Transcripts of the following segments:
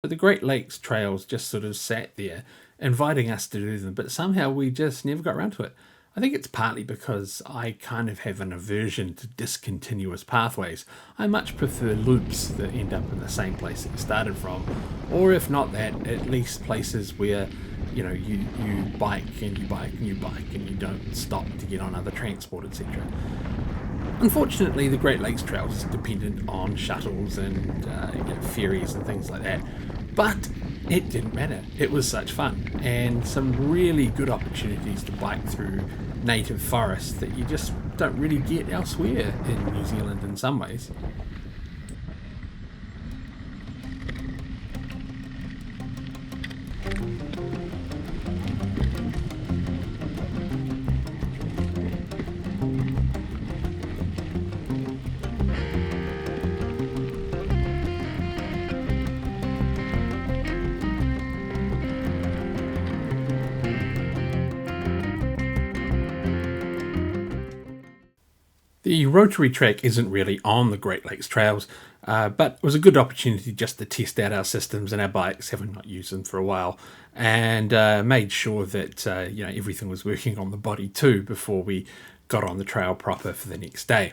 But the Great Lakes trails just sort of sat there, inviting us to do them, but somehow we just never got around to it. I think it's partly because I kind of have an aversion to discontinuous pathways. I much prefer loops that end up in the same place that you started from, or if not that, at least places where you bike and you bike and you bike and you don't stop to get on other transport, etc. Unfortunately, the Great Lakes Trail is dependent on shuttles and ferries and things like that, but it didn't matter. It was such fun, and some really good opportunities to bike through native forests that you just don't really get elsewhere in New Zealand in some ways. The rotary track isn't really on the Great Lakes Trails, but it was a good opportunity just to test out our systems and our bikes, having not used them for a while, and made sure that everything was working on the body too before we got on the trail proper for the next day.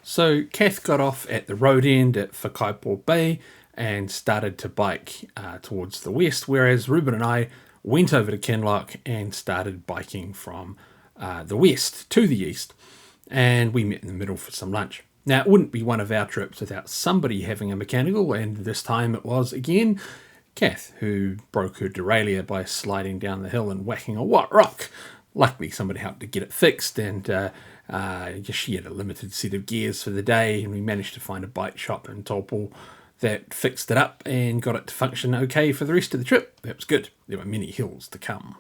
So Kath got off at the road end at Taupo Bay and started to bike towards the west, whereas Ruben and I went over to Kinloch and started biking from the west to the east, and we met in the middle for some lunch. Now, it wouldn't be one of our trips without somebody having a mechanical, and this time it was, again, Kath, who broke her derailleur by sliding down the hill and whacking a rock. Luckily, somebody helped to get it fixed, and she had a limited set of gears for the day, and we managed to find a bike shop in Taupo that fixed it up and got it to function okay for the rest of the trip. That was good. There were many hills to come.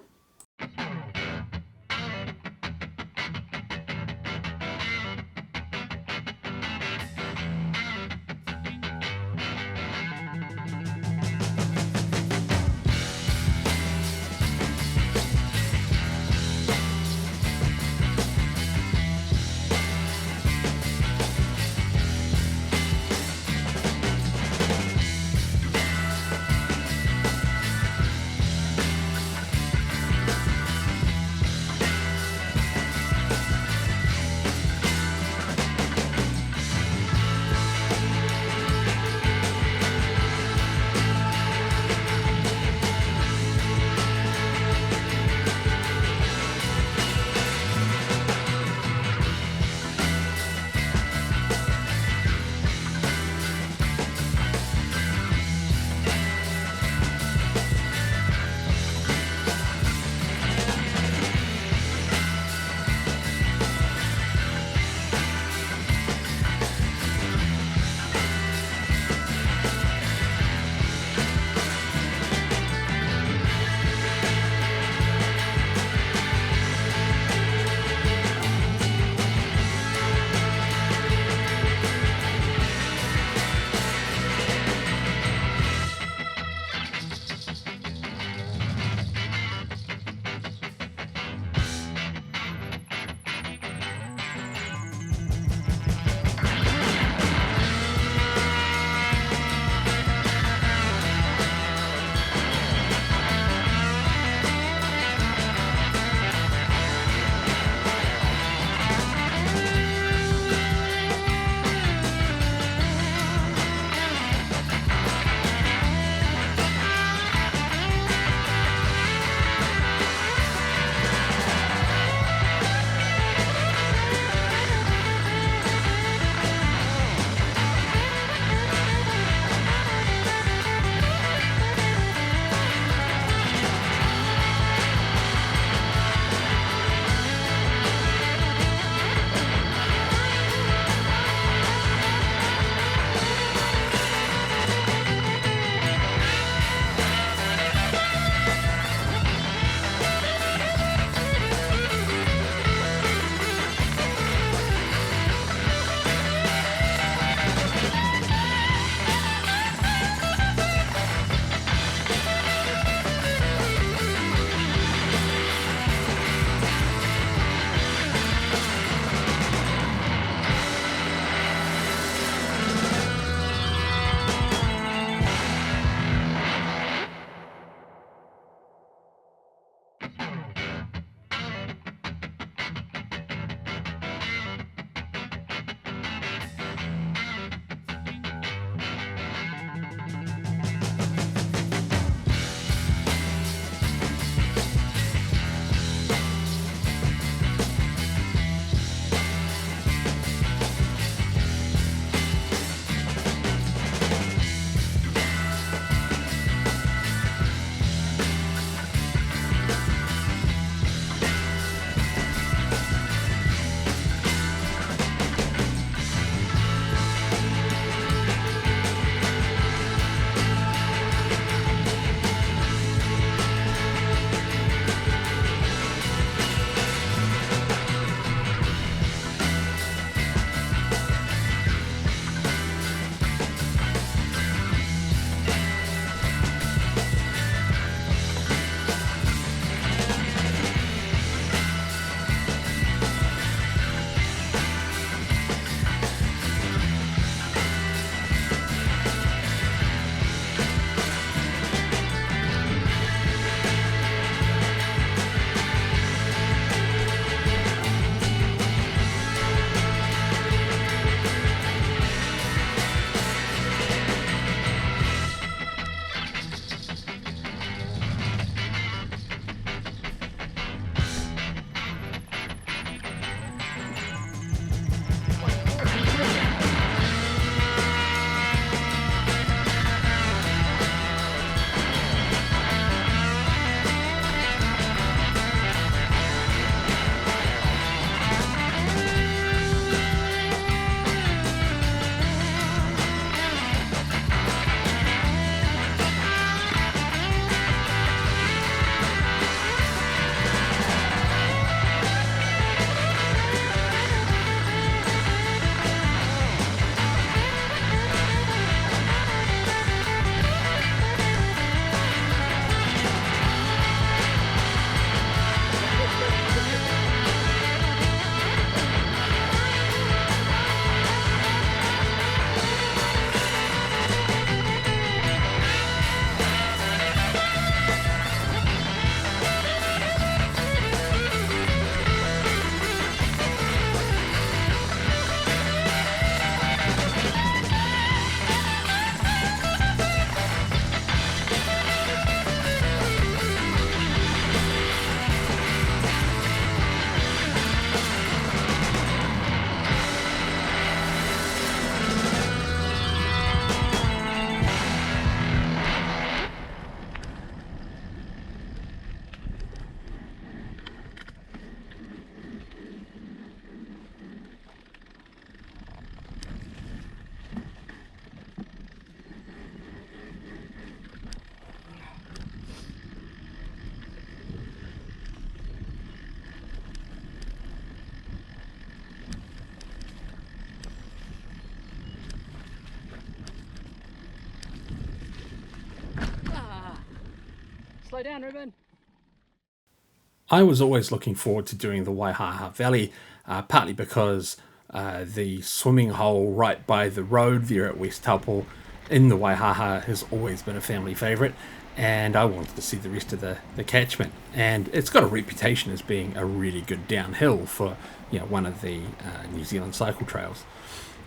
Slow down, Ruben. I was always looking forward to doing the Waihaha Valley, partly because the swimming hole right by the road there at West Taupo in the Waihaha has always been a family favourite, and I wanted to see the rest of the catchment. And it's got a reputation as being a really good downhill for one of the New Zealand cycle trails.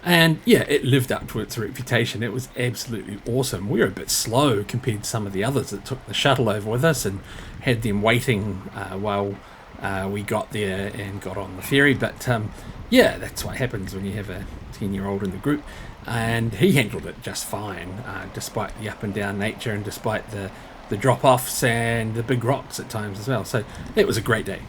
And yeah, it lived up to its reputation. It was absolutely awesome. We were a bit slow compared to some of the others that took the shuttle over with us and had them waiting while we got there and got on the ferry. But yeah, that's what happens when you have a 10-year-old in the group. And he handled it just fine, despite the up and down nature and despite the drop offs and the big rocks at times as well. So it was a great day.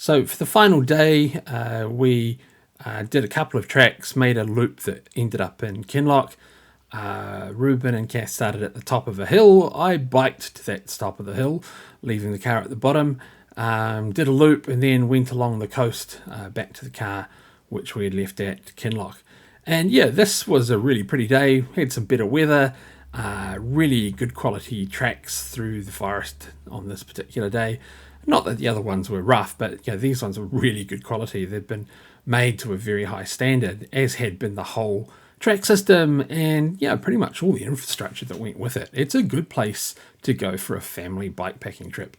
So for the final day, we did a couple of tracks, made a loop that ended up in Kinloch. Ruben and Cass started at the top of a hill. I biked to that top of the hill, leaving the car at the bottom. Did a loop and then went along the coast back to the car, which we had left at Kinloch. And yeah, this was a really pretty day. Had some better weather, really good quality tracks through the forest on this particular day. Not that the other ones were rough, but these ones were really good quality. They'd been made to a very high standard, as had been the whole track system and pretty much all the infrastructure that went with it. It's a good place to go for a family bikepacking trip.